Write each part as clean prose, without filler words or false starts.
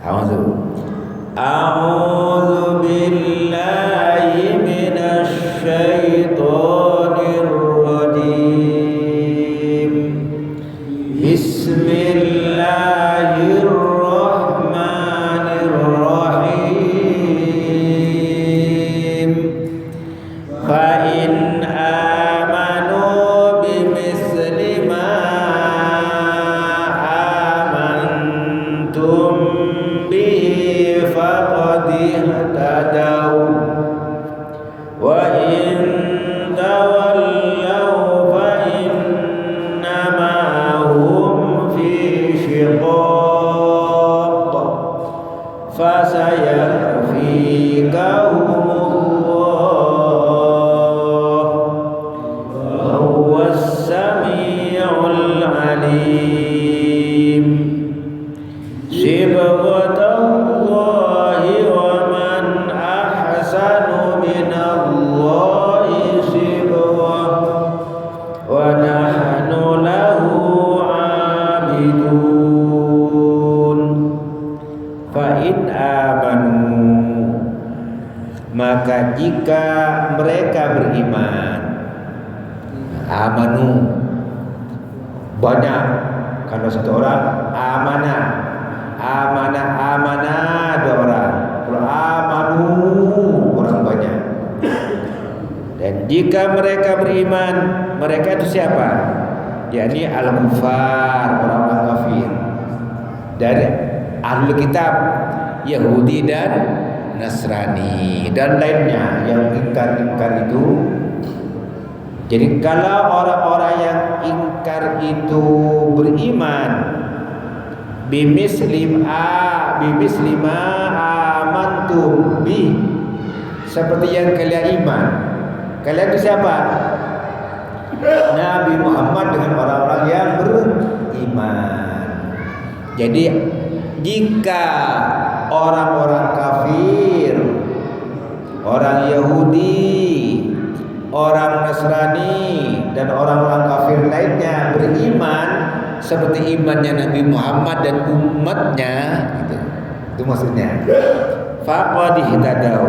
A'udzu A'udzu billahi minasy syaithanir rajim. Bismillahirrahmanirrahim. Fa in amanu bimithli ma amantum bihi faqad ihtadaw wa in tawallaw fa innama hum fi shiqaq fasayakfikahumullah wa huwas samiul alim. Sibghatallahi wa man ahsanu minallahi sibghah wa nahnu lahu abidun. Fa in amanu, maka jika mereka beriman, amanu banyak, kalau satu orang amanah, ada orang. Kalau amanu orang banyak. Dan jika mereka beriman, mereka itu siapa? Yakni al-kufar, orang-orang kafir dari ahli kitab, Yahudi dan Nasrani dan lainnya yang ingkar itu. Jadi kalau orang-orang yang ingkar itu beriman, bimislima amantum bi, seperti yang kalian iman. Kalian itu siapa? Nabi Muhammad dengan orang-orang yang beriman. Jadi jika orang-orang kafir, orang Yahudi, orang Nasrani dan orang-orang kafir lainnya beriman seperti imannya Nabi Muhammad dan umatnya, gitu. Itu maksudnya. Faqad ihtadaw,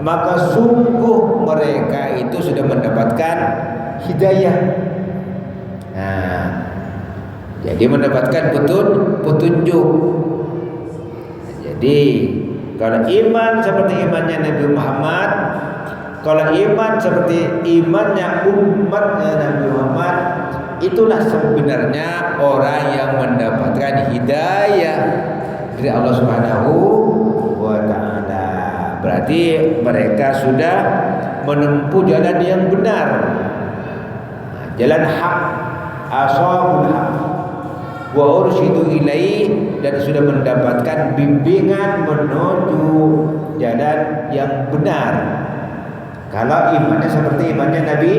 maka sungguh mereka itu sudah mendapatkan hidayah. Nah, jadi mendapatkan petunjuk. Jadi kalau iman seperti imannya Nabi Muhammad, kalau iman seperti imannya umatnya Nabi Muhammad, itulah sebenarnya orang yang mendapatkan hidayah dari Allah Subhanahu wa taala. Berarti mereka sudah menempuh jalan yang benar, jalan hak, ashabul haq wa ursyidu ilaih, dan sudah mendapatkan bimbingan menuju jalan yang benar. Kalau imannya seperti imannya Nabi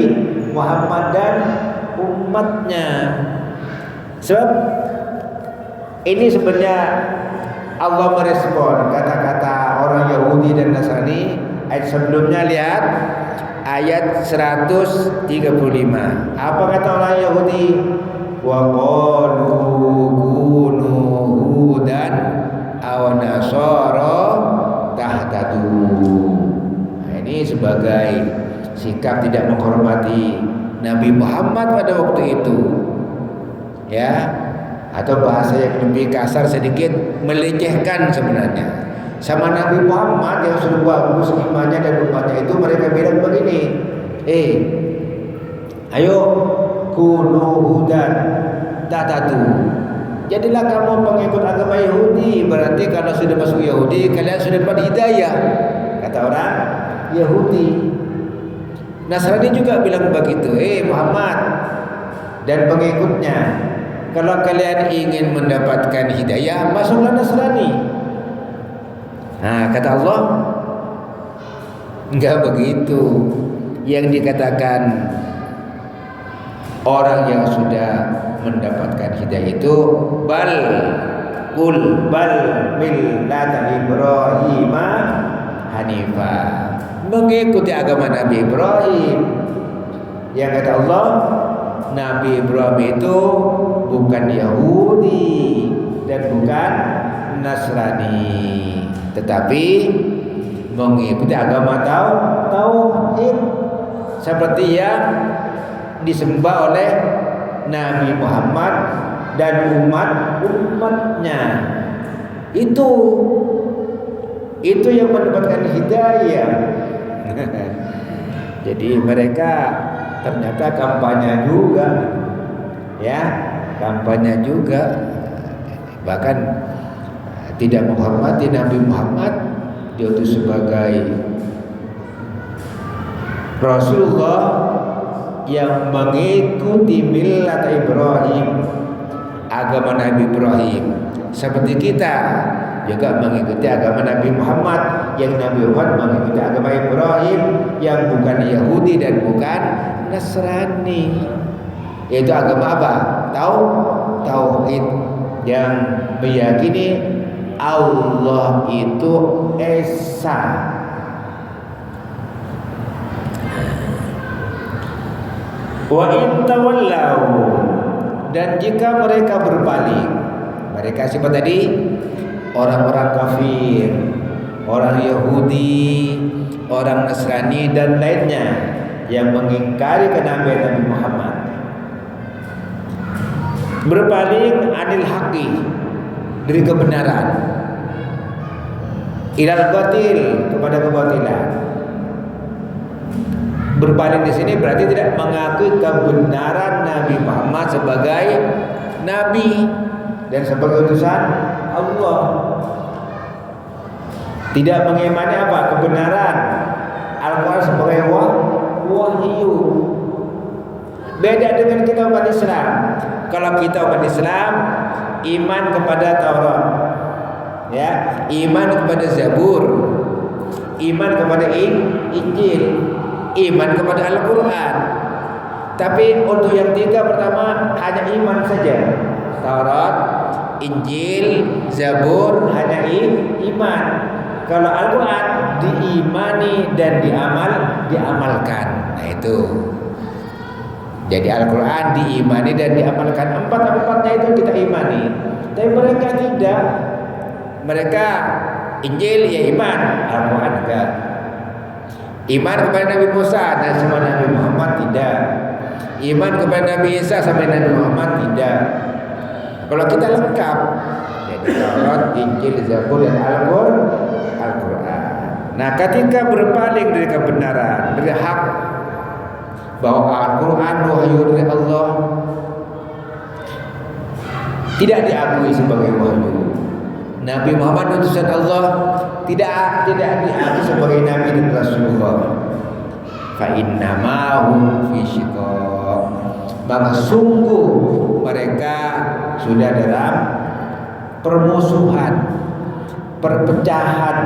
Muhammad dan umatnya. Sebab ini sebenarnya Allah merespon kata-kata orang Yahudi dan Nasrani. Ayat sebelumnya lihat ayat 135. Apa kata orang Yahudi? Wa qalu kunu hudan aw nasara tahtadu. Nah, ini sebagai sikap tidak menghormati Nabi Muhammad pada waktu itu, ya, atau bahasa yang lebih kasar sedikit, melecehkan sebenarnya sama Nabi Muhammad yang sudah bagus imannya dan umatnya itu. Mereka bilang begini, ayo kunu hudan tahtadu, jadilah kamu pengikut agama Yahudi. Berarti kalau sudah masuk Yahudi, kalian sudah dapat hidayah, kata orang Yahudi. Nasrani juga bilang begitu. Muhammad dan pengikutnya, kalau kalian ingin mendapatkan hidayah, masuklah Nasrani. Nah, kata Allah, enggak begitu. Yang dikatakan orang yang sudah mendapatkan hidayah itu bal millata Ibrahim hanifa, mengikuti agama Nabi Ibrahim. Yang kata Allah, Nabi Ibrahim itu bukan Yahudi dan bukan Nasrani, tetapi mengikuti agama tauhid seperti yang disembah oleh Nabi Muhammad dan umatnya. Itu yang mendapatkan hidayah. Jadi mereka ternyata kampanye juga, ya, kampanye juga, bahkan tidak menghormati Nabi Muhammad, diutus sebagai Rasulullah yang mengikuti millat Ibrahim, agama Nabi Ibrahim. Seperti kita juga mengikuti agama Nabi Muhammad, yang Nabi Muhammad mengikuti agama Ibrahim yang bukan Yahudi dan bukan Nasrani. Yaitu agama apa? Tauhid, yang meyakini Allah itu esa. Wa in tawallaw, dan jika mereka berpaling, mereka siapa tadi? Orang-orang kafir, orang Yahudi, orang Nasrani dan lainnya yang mengingkari kenabian Nabi Muhammad. Berpaling anil haqi, dari kebenaran, ilal batil, kepada kebatilan. Berpaling di sini berarti tidak mengakui kebenaran Nabi Muhammad sebagai nabi dan sebagai utusan Allah. Tidak mengimani apa? Kebenaran Al-Quran sebagai wahyu. Beda dengan kita umat Islam. Kalau kita umat Islam, iman kepada Taurat, ya, iman kepada Zabur, iman kepada Injil, iman kepada Al-Quran. Tapi untuk yang tiga pertama hanya iman saja. Taurat, Injil, Zabur hanya iman. Kalau Al-Quran diimani dan diamalkan. Nah itu. Jadi Al-Quran diimani dan diamalkan. Empat-empatnya itu kita imani. Tapi mereka tidak. Mereka Injil ya iman, Al-Quran enggak. Iman kepada Nabi Musa dan sama Nabi Muhammad tidak. Iman kepada Nabi Isa sampai Nabi Muhammad tidak. Kalau kita lengkap, jadi Taurat, Injil, Zabur dan Al-Quran. Nah, ketika berpaling dari kebenaran, dari hak, bahwa Al-Quran wahyu dari Allah, tidak diakui sebagai wahyu. Nabi Muhammad utusan Allah tidak diakui sebagai nabi dan Rasulullah. Fa innamahum fi syiqaq, maka sungguh mereka sudah dalam permusuhan, perpecahan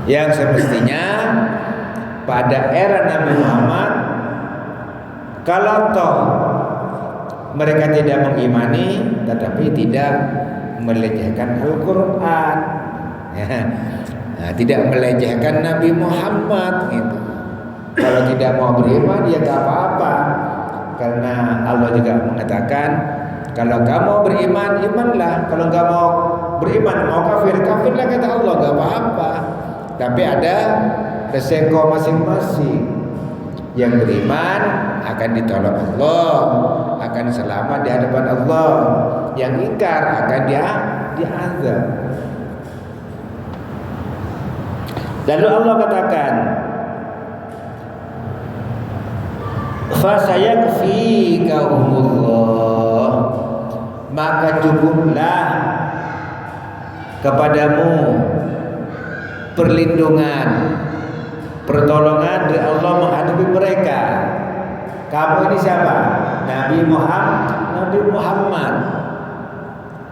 yang semestinya pada era Nabi Muhammad, kalau toh mereka tidak mengimani tetapi tidak melecehkan Al-Quran, nah, tidak melecehkan Nabi Muhammad gitu. Kalau tidak mau beriman ya gak apa-apa, karena Allah juga mengatakan kalau kamu beriman imanlah, kalau gak mau beriman mau kafir kafirlah, kata Allah, gak apa-apa. Tapi ada resiko masing-masing. Yang beriman akan ditolong Allah, akan selamat di hadapan Allah. Yang ingkar akan diazab. Lalu Allah katakan, fasayakfikahumullah, maka cukuplah kepadamu perlindungan, pertolongan dari Allah menghadapi mereka. Kamu ini siapa? Nabi Muhammad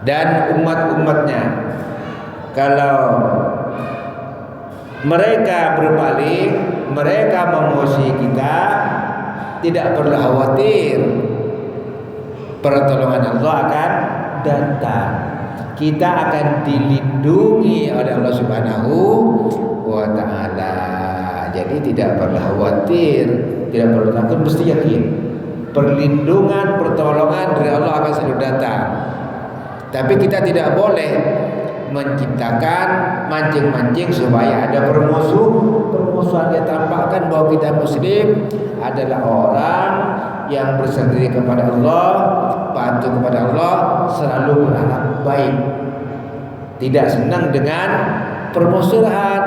dan umat-umatnya. Kalau mereka berpaling, mereka memusuhi kita, tidak perlu khawatir, pertolongan Allah akan datang. Kita akan dilindungi oleh Allah Subhanahu wa ta'ala. Jadi tidak perlu khawatir, tidak perlu takut, mesti yakin perlindungan, pertolongan dari Allah akan selalu datang. Tapi kita tidak boleh menciptakan mancing-mancing supaya ada permusuhan. Dia tampakkan bahwa kita Muslim adalah orang yang bersandar kepada Allah, patuh kepada Allah, selalu berakhlak baik, tidak senang dengan permusuhan.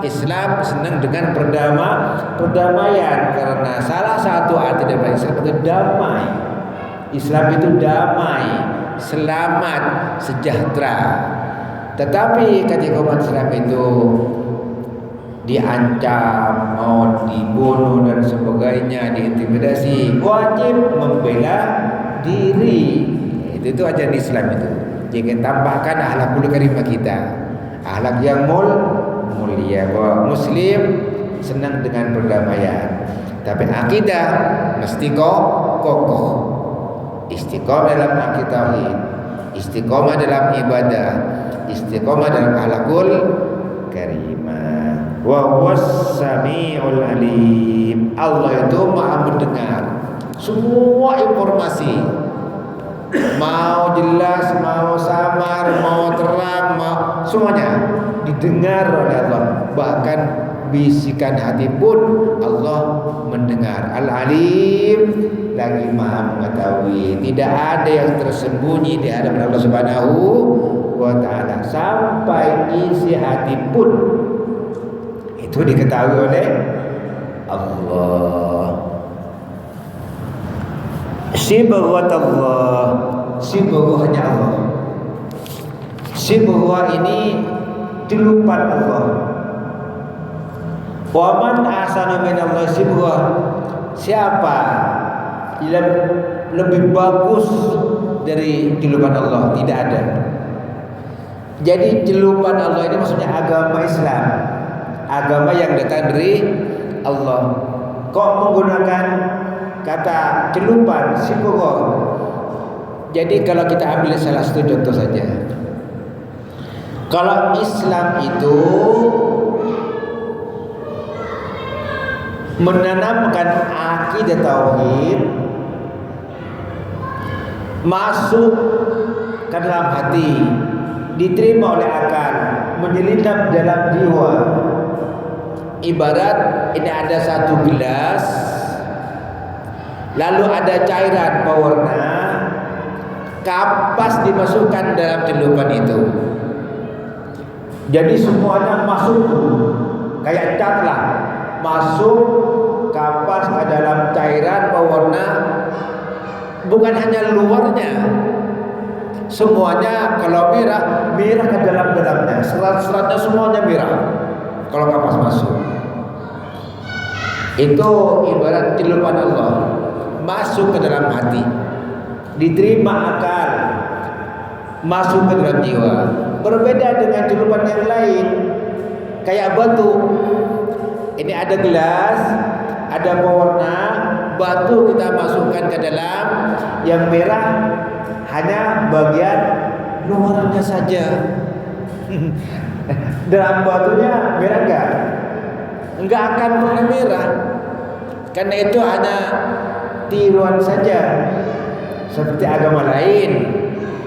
Islam senang dengan perdamaian, karena salah satu arti dari Islam itu damai. Islam itu damai, selamat, sejahtera. Tetapi ketika umat Islam itu diancam, mau dibunuh dan sebagainya, diintimidasi, wajib membela diri. Itu ajaran Islam itu. Jangan tambahkan akhlakul karimah kita, akhlak yang mulia, bahwa Muslim senang dengan perdamaian. Tapi akidah mesti kokoh, istiqomah dalam akidah tauhid, istiqomah dalam ibadah, istiqomah dalam akhlakul karimah. Wa huwas samiul alim. Allah itu Maha mendengar semua informasi, mau jelas, mau samar, mau terang, mau semuanya didengar oleh Allah. Bahkan bisikan hati pun Allah mendengar. Al-Alim, lagi Maha mengetahui. Tidak ada yang tersembunyi di hadapan Allah Subhanahu wa taala. Sampai isi hati pun itu diketahui oleh Allah. Sibghat Allah, sibghahnya Allah. Sibghah ini tilupan Allah. Wa man ahsanu minallahi sibghah. Siapa yang lebih bagus dari tilupan Allah? Tidak ada. Jadi tilupan Allah ini maksudnya agama Islam, agama yang datang dari Allah. Kok menggunakan kata tilupan, sibghah? Jadi kalau kita ambil salah satu contoh saja. Kalau Islam itu menanamkan akidah tauhid masuk ke dalam hati, diterima oleh akal, menyelinap dalam jiwa. Ibarat ini ada satu gelas, lalu ada cairan pewarna, kapas dimasukkan dalam celupan itu. Jadi semuanya masuk, kayak cat lah, masuk kapas ke dalam cairan pewarna. Bukan hanya luarnya, semuanya. Kalau merah, merah ke dalamnya, serat-seratnya semuanya merah. Kalau kapas masuk, itu ibarat tilupan Allah masuk ke dalam hati, diterima akal, masuk ke dalam jiwa. Berbeda dengan tilupan yang lain, kayak batu. Ini ada gelas, ada pewarna, batu kita masukkan ke dalam, yang merah hanya bagian luarnya saja. Dalam batunya merah enggak akan pernah merah, karena itu hanya tiruan saja. Seperti agama lain,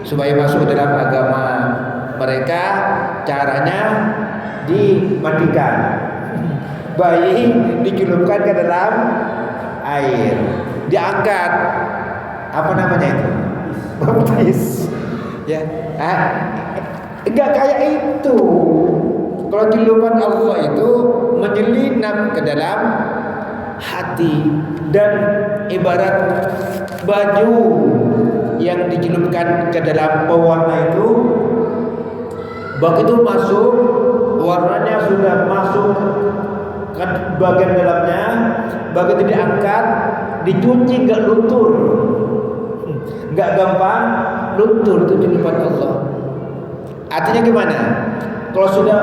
supaya masuk dalam agama mereka, caranya dimandikan, bayi dicelupkan ke dalam air, diangkat, apa namanya itu, baptis, ya. Enggak kayak itu. Kalau tilupan Allah itu menyelinap ke dalam hati, dan ibarat baju yang dicelupkan ke dalam pewarna itu, begitu masuk, warnanya sudah masuk ke bagian dalamnya, begitu diangkat, dicuci enggak luntur, enggak gampang luntur. Itu tilupan Allah. Artinya gimana? Kalau sudah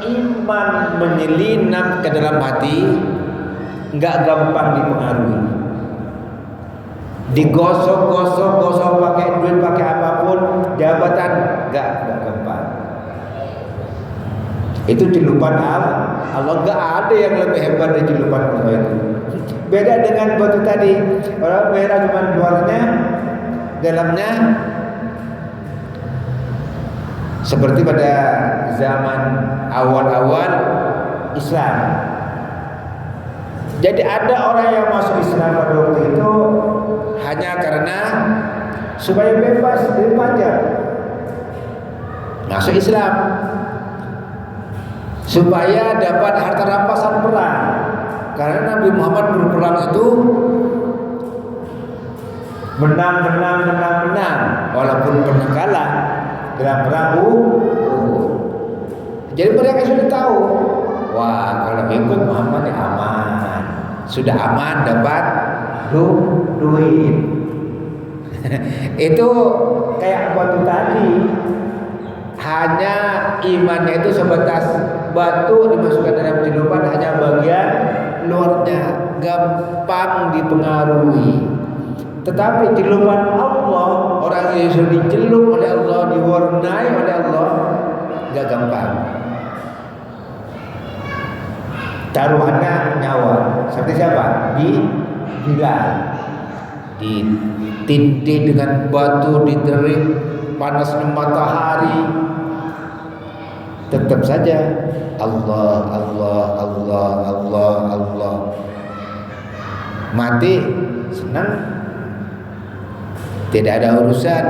iman menyelinap ke dalam hati, enggak gampang dipengaruhi. Digosok-gosok pakai duit, pakai apapun, jabatan, enggak gampang. Itu tilupan Allah. Enggak ada yang lebih hebat dari tilupan Allah itu. Beda dengan batu tadi, orang merah cuma luarnya, dalamnya Seperti pada zaman awal-awal Islam. Jadi ada orang yang masuk Islam pada waktu itu hanya karena supaya bebas dari pajak. Masuk Islam supaya dapat harta rampasan perang. Karena Nabi Muhammad berperang itu menang, walaupun pernah kalah dalam perang Uhud. Jadi mereka sudah tahu, wah kalau ikut Muhammad ya aman, sudah aman dapat duit. Itu kayak batu tadi, hanya imannya itu sebatas batu dimasukkan dalam celupan, hanya bagian luarnya, gampang dipengaruhi. Tetapi celupan Allah, orang yang sudah dicelup oleh Allah, diwarnai oleh Allah, gak gampang. Taruhannya nyawa. Seperti siapa? Bilal. Ditindih dengan batu, diterik panasnya matahari, tetap saja Allah, Allah, Allah, Allah, Allah. Mati senang, tidak ada urusan,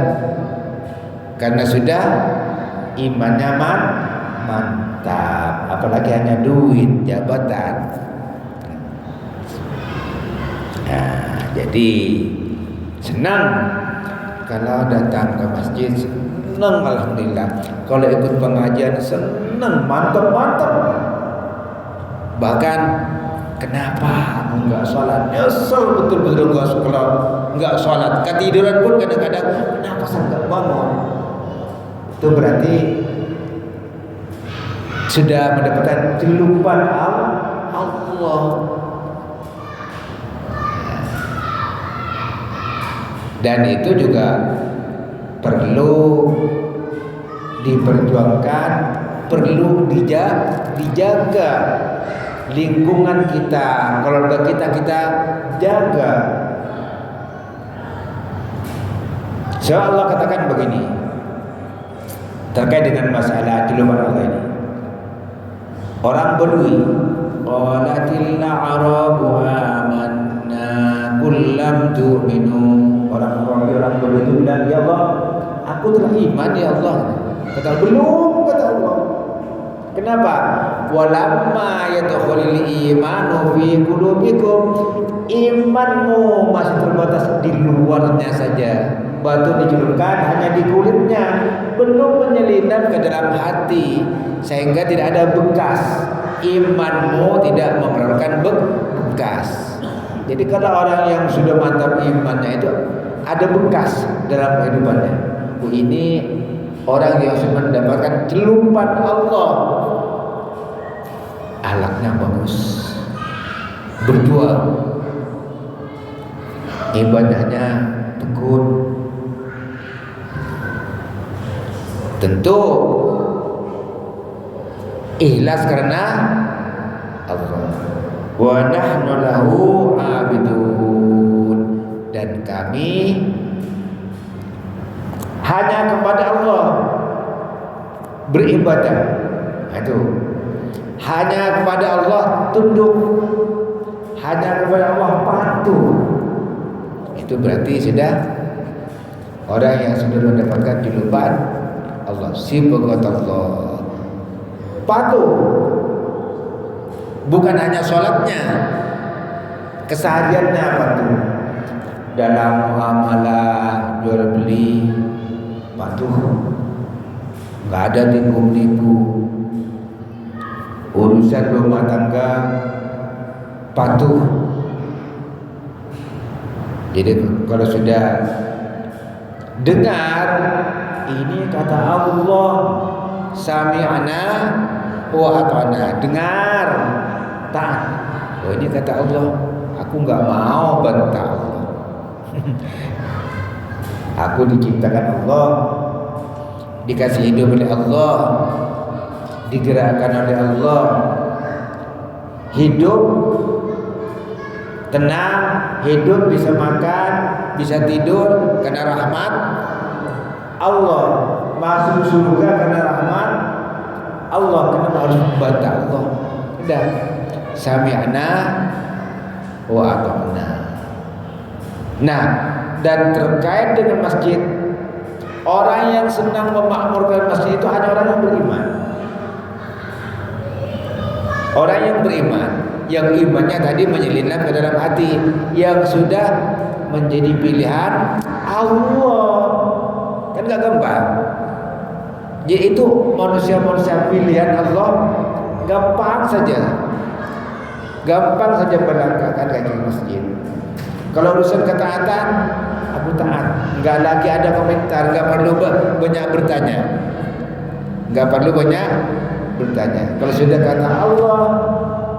karena sudah imannya mantap. Apalagi hanya duit, jabatan. Nah, jadi senang kalau datang ke masjid, senang alhamdulillah. Kalau ikut pengajian senang, mantap. Bahkan kenapa enggak sholat? Nyesel betul-betul enggak sholat. Ketiduran pun kadang-kadang, kenapa saya enggak bangun? Itu berarti sudah mendapatkan celupan Allah. Dan itu juga perlu diperjuangkan, perlu dijaga lingkungan kita, keluarga kita jaga. So Allah katakan begini terkait dengan masalah celupan Allah ini. Orang Badui, qalatil a'rabu amanna qul lam tu'minu. Orang Badui itu bilang, ya Allah, aku telah iman ya Allah. Kata belum, kata Allah. Kenapa? Walamma yadkhulul imanu fi qulubikum. Imanmu masih terbatas di luarnya saja. Batu dicelupkan hanya di kulitnya, belum menyelinap ke dalam hati, sehingga tidak ada bekas. Imanmu tidak mengeluarkan bekas. Jadi kalau orang yang sudah mantap imannya itu ada bekas dalam kehidupannya. Ini orang yang sudah mendapatkan celupan Allah, akhlaknya bagus, berjuang, ibadahnya tekun. Tentu ikhlas karena Allah. Wa nahnu lahu abidun, dan kami hanya kepada Allah beribadah. Itu hanya kepada Allah tunduk, hanya kepada Allah patuh. Itu berarti sudah orang yang sudah mendapatkan julukan Allah, sibgat Allah, patuh. Bukan hanya sholatnya, kesehariannya patuh. Dalam muamalah jual beli patuh, nggak ada tipu-tipu. Urusan rumah tangga patuh. Jadi kalau sudah dengar ini kata Allah, sami'na wa ata'na, dengar, taat. Oh ini kata Allah, aku nggak mau bantah Allah. Aku diciptakan Allah, dikasih hidup oleh Allah, digerakkan oleh Allah, hidup tenang, hidup bisa makan, bisa tidur karena rahmat Allah, masuk surga karena harus bantah Allah. Tidak. Sami'na wa ata'na. Nah, dan terkait dengan masjid, orang yang senang memakmurkan masjid itu hanya orang yang beriman. Orang yang beriman, yang imannya tadi menyelinap ke dalam hati, yang sudah menjadi pilihan Allah. Kan gak gampang. Jadi itu manusia-manusia pilihan Allah gampang saja. Gampang saja melangkahkan kaki masjid. Kalau urusan ketaatan, aku taat. Enggak lagi ada komentar, enggak perlu banyak bertanya. Enggak perlu banyak bertanya. Kalau sudah kata Allah,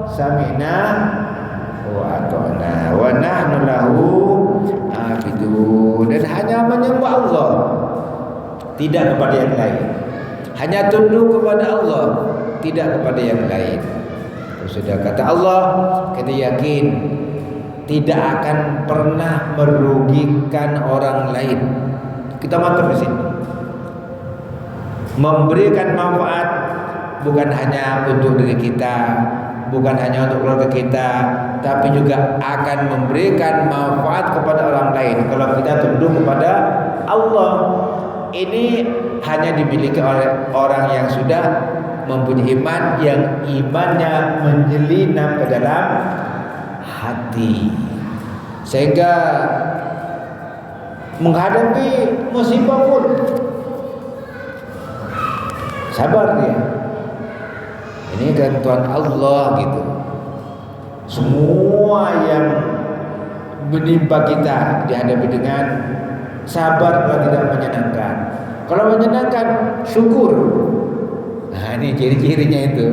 sami'na wa ata'na wa nahnu lahu abidun, dan hanya menyembah Allah, tidak kepada yang lain. Hanya tunduk kepada Allah, tidak kepada yang lain. Kalau sudah kata Allah, kita yakin tidak akan pernah merugikan orang lain. Kita matur di sini. Memberikan manfaat bukan hanya untuk diri kita, bukan hanya untuk keluarga kita, tapi juga akan memberikan manfaat kepada orang lain kalau kita tunduk kepada Allah. Ini hanya dimiliki oleh orang yang sudah mempunyai iman, yang imannya menyelinap ke dalam hati, sehingga menghadapi musibah pun sabar dia. Ini kan Tuhan Allah gitu. Semua yang menimpa kita dihadapi dengan sabar, kalau tidak menyenangkan. Kalau menyenangkan, syukur. Nah, ini ciri-cirinya itu.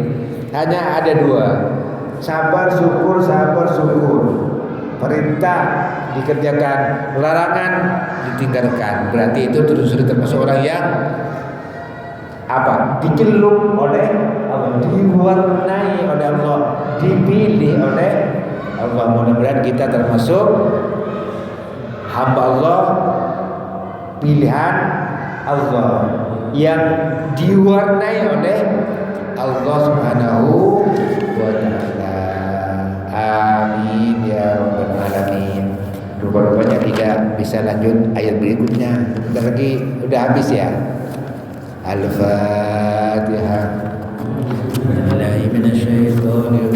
Hanya ada dua. Sabar, syukur, sabar, syukur. Perintah dikerjakan, larangan ditinggalkan. Berarti itu sudah termasuk orang yang apa? Dicelup oleh Allah, diwarnai oleh Allah, dipilih oleh Allah. Mudah-mudahan kita termasuk hamba Allah, pilihan Allah, yang diwarnai oleh Allah Subhanahu wa ta'ala. Amin ya rabbal alamin. Rupa-rupanya tidak bisa lanjut ayat berikutnya. Bentar lagi udah habis ya. Al-Fatihah. Bismillahirrahmanirrahim.